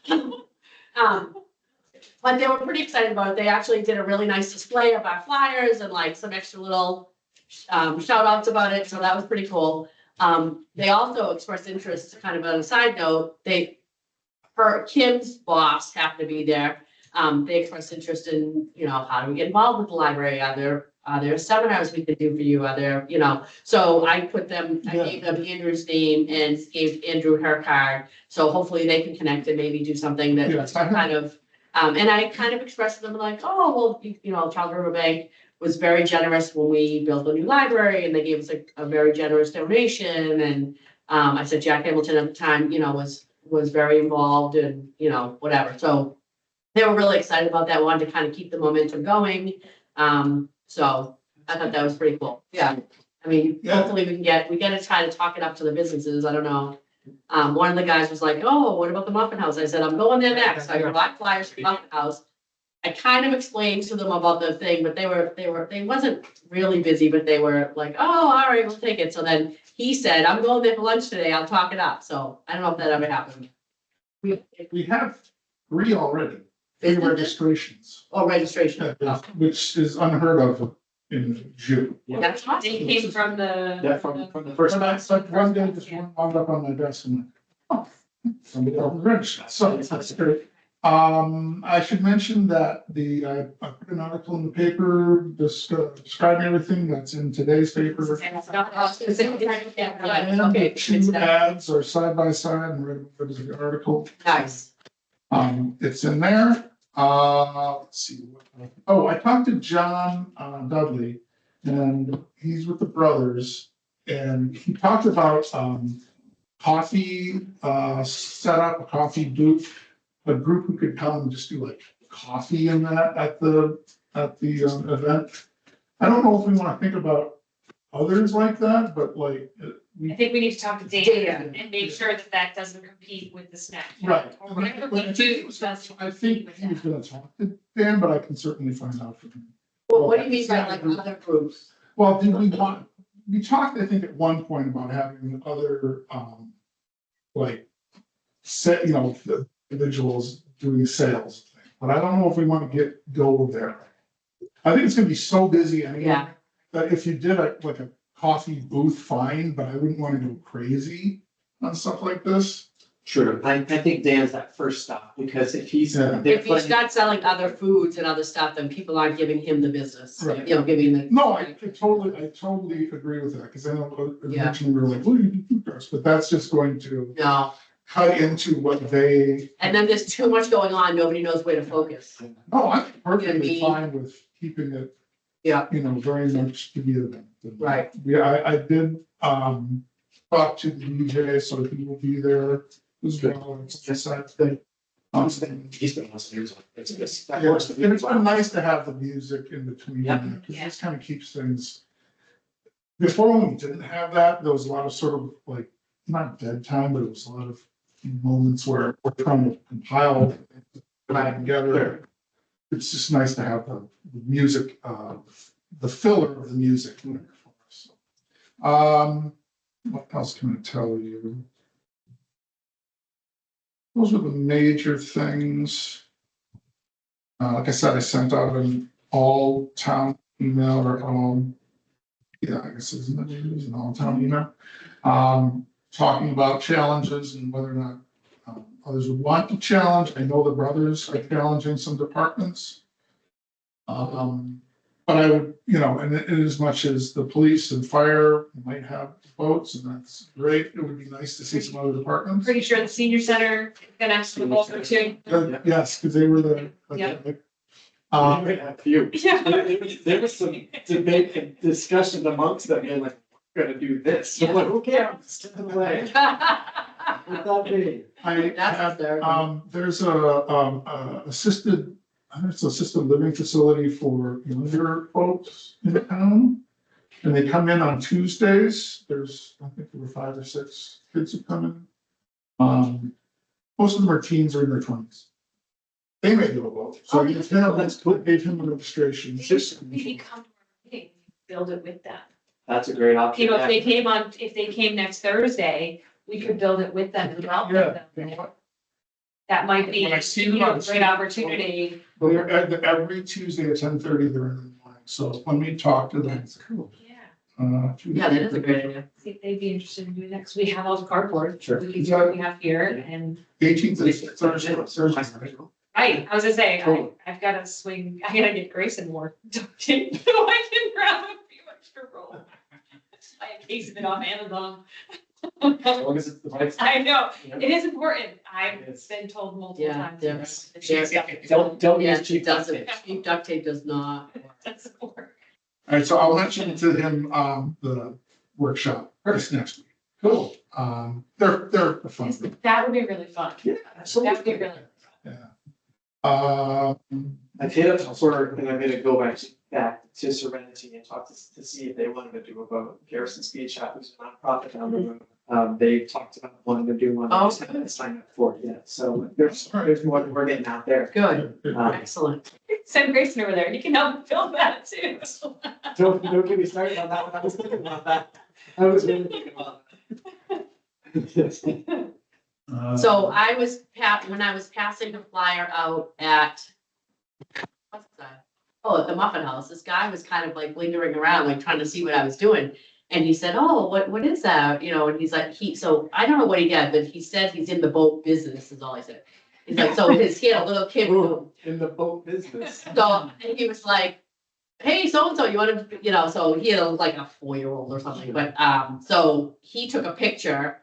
Kim? But they were pretty excited about it. They actually did a really nice display of our flyers and some extra little shout outs about it, so that was pretty cool. They also expressed interest, kind of on a side note, Kim's boss happened to be there. They expressed interest in, how do we get involved with the library? Are there seminars we could do for you? So I gave them Andrew's name and gave Andrew her card. So hopefully they can connect and maybe do something that Yeah. kind of, and I kind of expressed to them oh, well, Child River Bank was very generous when we built a new library, and they gave us a very generous donation. And I said Jack Hamilton at the time, was very involved and, whatever. So they were really excited about that, wanted to kind of keep the momentum going. So I thought that was pretty cool. Yeah. I mean, Yeah. hopefully we got to try to talk it up to the businesses. I don't know. One of the guys was like, oh, what about the Muffin House? I said, I'm going there next. I brought flyers for the Muffin House. I kind of explained to them about the thing, but they wasn't really busy, but they were like, oh, all right, we'll take it. So then he said, I'm going there for lunch today. I'll talk it up. So I don't know if that ever happened. We have 3 already, 3 Isn't it? registrations, Oh, registration. Oh, which is unheard of in June. that's awesome. They came from the. Yeah, from the first. So that's one day, just one wound up on my desk and, oh, somebody else registered. So that's great. I should mention that I put an article in the paper, describing everything that's in today's paper. And Okay. the 2 ads are side by side and right over the article. Nice. It's in there. Let's see. Oh, I talked to John Dudley, and he's with the brothers, and he talked about coffee setup, a coffee booth, a group who could come and just do like coffee in that at the event. I don't know if we want to think about others like that, but like I think we need to talk to Dan and make sure that that doesn't compete with the snack. right. Or whatever But we do, doesn't I think he was going to talk to Dan, but I can certainly find out from him. Well, what do you mean by like other groups? Well, we talked, I think, at one point about having other, like, the individuals doing sales. But I don't know if we want to go there. I think it's gonna be so busy anyway. Yeah. That if you did like a coffee booth, fine, but I wouldn't want to go crazy on stuff like this. Sure, I think Dan's that first stop, because if he's. Yeah. they're If you putting- start selling other foods and other stuff, then people aren't giving him the business, Right. giving the. No, I totally agree with that, because I know Yeah. originally we were like, well, you do food trucks, but that's just going to No, cut into what they. and then there's too much going on, nobody knows where to focus. No, I'm perfectly be- fine with keeping it, Yeah, very much to be event. right. Yeah, I did, talk to the DJ, so he will be there as well. It's just that thing. He's been listening, it's just, that Yeah, works and for me. it's been nice to have the music in between, Yep. because this kind of keeps things. Before, when we didn't have that, there was a lot of sort of like, not dead time, but it was a lot of moments where we're trying to compile it together. It's just nice to have the music, the filler of the music for us. What else can I tell you? Those are the major things. Like I said, I sent out an all town email or I guess it's an all town email. Talking about challenges and whether or not others would want to challenge. I know the brothers are challenging some departments. But I would, and in as much as the police and fire might have boats, and that's great, it would be nice to see some other departments. Pretty sure the senior center is gonna have some over too. Yes, because they were the. Yeah. A few. Yeah. There was some debate and discussion amongst them, and like, we're gonna do this. I'm like, who cares? Step away. What's that mean? I That's have, hysterical. there's assisted living facility for younger folks in town. And they come in on Tuesdays. There's, I think there were 5 or 6 kids who come in. Most of them are teens or in their 20s. They may do a vote. So I gave him a registration. Maybe come to our meeting, build it with them. That's a great option. If they came next Thursday, we could build it with them and help Yeah, them. you know what? That might be When I see them a on the great street- opportunity. They're every Tuesday at 10:30, they're in the morning. So let me talk to them. That's cool. Yeah, Yeah, that is a great idea. see if they'd be interested in doing that, 'cause we have all the cardboard. Sure. We can do what we have here and, 18th is Thursday. right, I was gonna say, Cool. I've gotta swing, I gotta get Grayson more. So I can grab a few extra rolls. Buy a case of it off Amazon. As long as it's the right. I know, Yeah. it is important. I've It is. been told multiple Yeah, times. yes. that cheap stuff Don't Yeah, use it cheap duct doesn't, tape. cheap duct tape does not. doesn't work. All right, so I'll mention to him, the workshop this next week. Cool. They're fun. That would be really fun. Yeah, That would be absolutely. really. Yeah. I've hit up for, and I'm gonna go back to Serenity and talk to see if they wanted to do a vote. Garrison Speed Shop, who's a nonprofit down the road, they talked about wanting to do one. I just haven't signed up for it yet, so there's more that we're getting out there. Good, Um, excellent. Send Grayson over there. You can help film that too. Don't get me started on that one. I was thinking about that. I was really thinking about that. So I was when I was passing the flyer out at, what's that? Oh, at the Muffin House, this guy was kind of like lingering around, like trying to see what I was doing. And he said, oh, what is that? And he's like, so I don't know what he did, but he said he's in the boat business is all he said. He's like, so he had a little kid. Ooh, in the boat business. So and he was like, hey, so-and-so, you want to, so he had like a 4-year-old or something, but, so he took a picture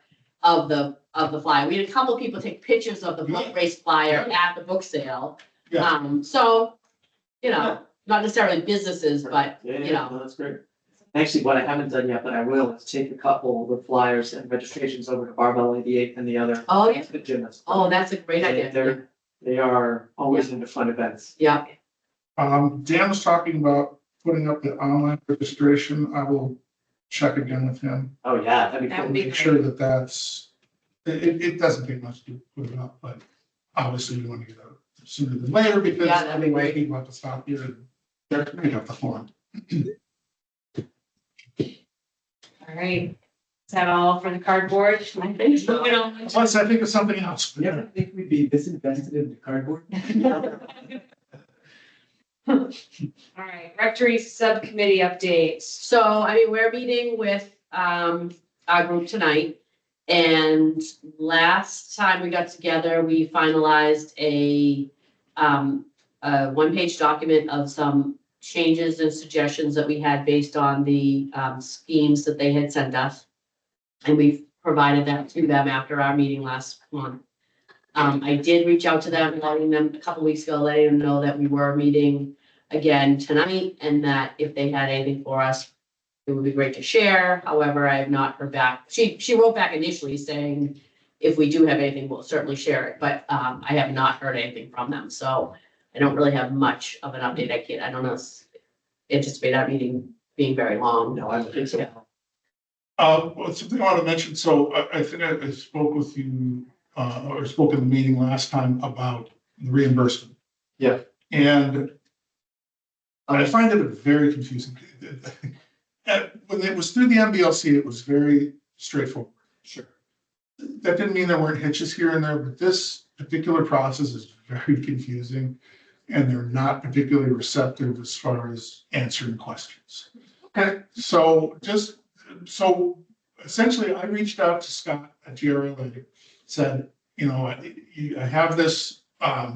of the flyer. We had a couple people take pictures of the boat race flyer at the book sale. Yeah. So, not necessarily businesses, but, Yeah, you know. no, that's great. Actually, what I haven't done yet, but I will, is take a couple of the flyers and registrations over to Barbell 88 and the other. Oh, yeah. The gym. That's a great idea. They are always into fun events. Yeah, Dan was talking about putting up the online registration. I will check again with him. Oh, yeah, that'd be That cool. would be Make sure that that's, it doesn't take much to put it up, but obviously we want to get out sooner than later because Yeah, that'd be great. people have to stop here and pick up the form. All right. Is that all for the cardboard? I think so. Moving on. Plus, I think of something else. You ever think we'd be this invested in the cardboard? All right, rectory subcommittee updates. so, I mean, we're meeting with, our group tonight. And last time we got together, we finalized a one-page document of some changes and suggestions that we had based on the, schemes that they had sent us. And we've provided that to them after our meeting last month. I did reach out to them, letting them a couple weeks ago, letting them know that we were meeting again tonight and that if they had anything for us, it would be great to share. However, I have not heard back. She wrote back initially saying, if we do have anything, we'll certainly share it, but I have not heard anything from them, so I don't really have much of an update. I don't know, anticipate our meeting being very long. No, I don't think so. Well, something I want to mention, so I think I spoke with you, or spoke in the meeting last time about the reimbursement. Yeah. And I find it very confusing. When it was through the MBLC, it was very straightforward. Sure. That didn't mean there weren't hitches here and there, but this particular process is very confusing. And they're not particularly receptive as far as answering questions. Okay, so essentially I reached out to Scott at GRLA, said, I have this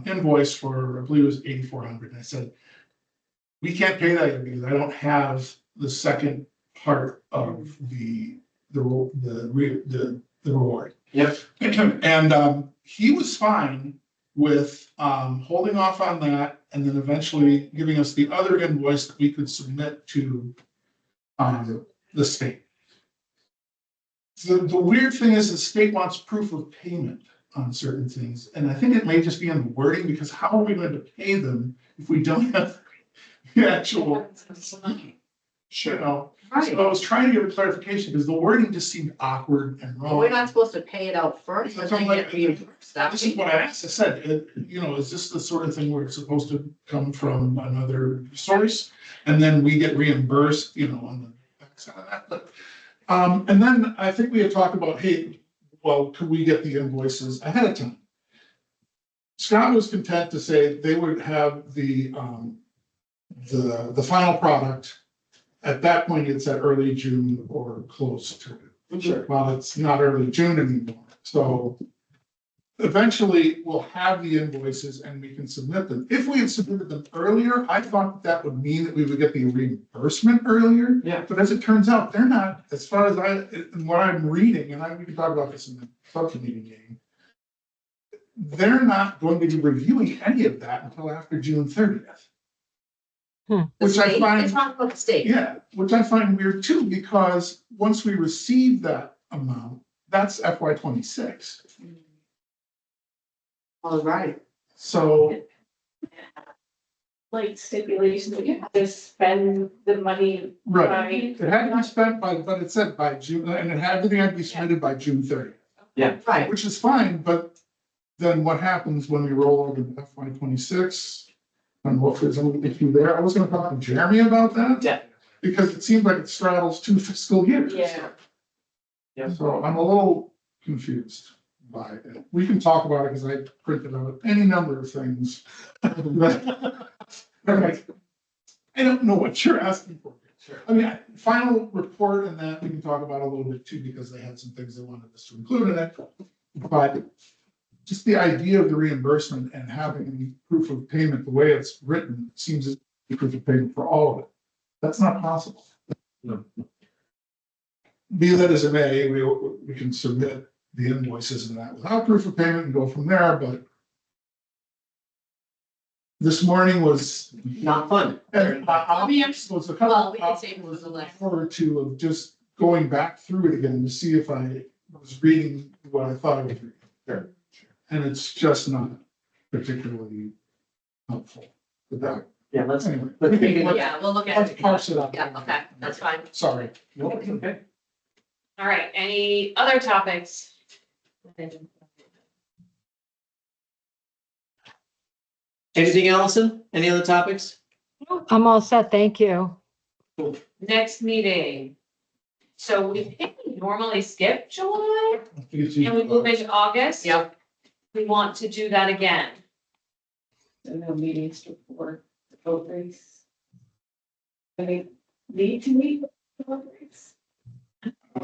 invoice for, I believe it was 8,400. And I said, we can't pay that yet because I don't have the second part of the reward. Yep. And he was fine with holding off on that and then eventually giving us the other invoice that we could submit to the state. The weird thing is the state wants proof of payment on certain things. And I think it may just be in the wording because how are we going to pay them if we don't have the actual, Right. So I was trying to get a clarification because the wording just seemed awkward and Well, wrong. we're not supposed to pay it out first, but then get reimbursed. This is what I asked. I said, is this the sort of thing where it's supposed to come from another source? And then we get reimbursed, on the backside of that. But, and then I think we had talked about, hey, well, could we get the invoices ahead of time? Scott was content to say they would have the final product. At that point, it's at early June or close to it. Sure. Well, it's not early June anymore. So eventually we'll have the invoices and we can submit them. If we had submitted them earlier, I thought that would mean that we would get the reimbursement earlier. Yeah. But as it turns out, they're not, as far as what I'm reading, and we can talk about this in the subcommittee meeting. They're not going to be reviewing any of that until after June 30th. Which I find. It's not about the state. Yeah, which I find weird too, because once we receive that amount, that's FY 26. All right. So, Like stipulations, that you have to spend the money right, by. it had to be spent but it said by June, and everything had to be submitted by June 30th, Right. which is fine, but then what happens when we roll over to FY 26? And what there's an issue there? I was gonna talk to Jeremy about that. Definitely. Because it seems like it straddles 2 fiscal years. Yeah. Yep. So I'm a little confused by it. We can talk about it because I printed out any number of things. Okay. I don't know what you're asking for. Sure. I mean, final report and that we can talk about a little bit too, because they had some things they wanted us to include in it. But just the idea of the reimbursement and having proof of payment, the way it's written, seems to be proof of payment for all of it. That's not possible. No. Be that as it may, we can submit the invoices and that without proof of payment and go from there, but this morning was, Not fun. and was a couple. Well, we can say it was a less. Hour or two of just going back through it again to see if I was reading what I thought I was reading. Sure. And it's just not particularly helpful with that. Yeah, let's, Anyway, Yeah, we'll look at let's it. parse it out. Yeah, okay, that's fine. Sorry. no, it's okay. All right, any other topics? Anything, Allison? Any other topics? I'm all set, thank you. Next meeting. So we think we normally skip July and we move into August. Yep. We want to do that again. So no meetings before the vote race. I mean, need to meet the vote race.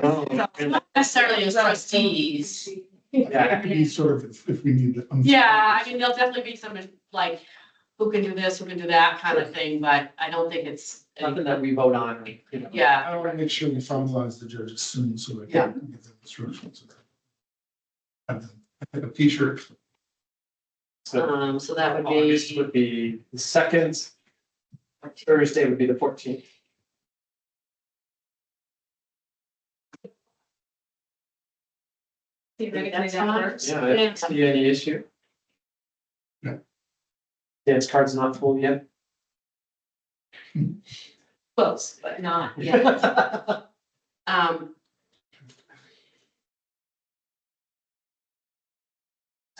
Not necessarily as trustees. Yeah. It could be sort of if we need to. Yeah, I mean, there'll definitely be some like, who can do this, who can do that kind of thing, but I don't think it's. Nothing that we vote on, you know. Yeah, I want to make sure we finalize the judges soon, so I Yeah. can give them instructions. And then I have a T-shirt. so that would August be, would be the second, Thursday would be the 14th. That's fine. Yeah, I don't see any issue. Yeah. Dance card's not full yet. close, but not yet. I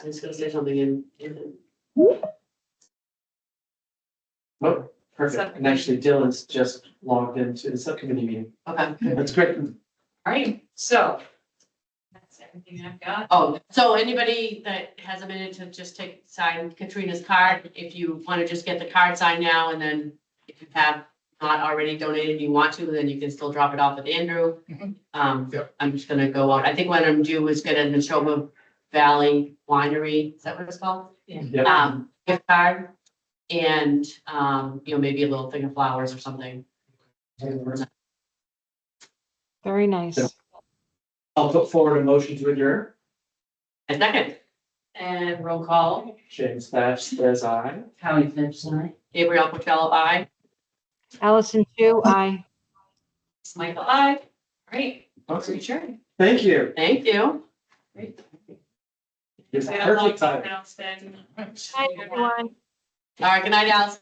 was gonna say something in. Oh, perfect. And actually Dylan's just logged into the subcommittee meeting. Okay. That's great. All right, so that's everything I've got. Oh, so anybody that has a minute to just sign Katrina's card, if you want to just get the card signed now, and then if you have not already donated, and you want to, then you can still drop it off with Andrew. Yep. I'm just gonna go out. I think what I'm due is get a Neshoba Valley Winery, is that what it's called? Yeah. Gift card, and, maybe a little thing of flowers or something. Very nice. I'll put forward a motion to adjourn. A second, And roll call. James Thatch says aye. Howie Finch, sorry. Gabriel Coachella, aye. Allison Chu, aye. Michael, aye. All right. Awesome. Adjourn. Thank you. Thank you. It's We have a lot perfect of time. announcements. Hi, everyone. All right, good night, Alice.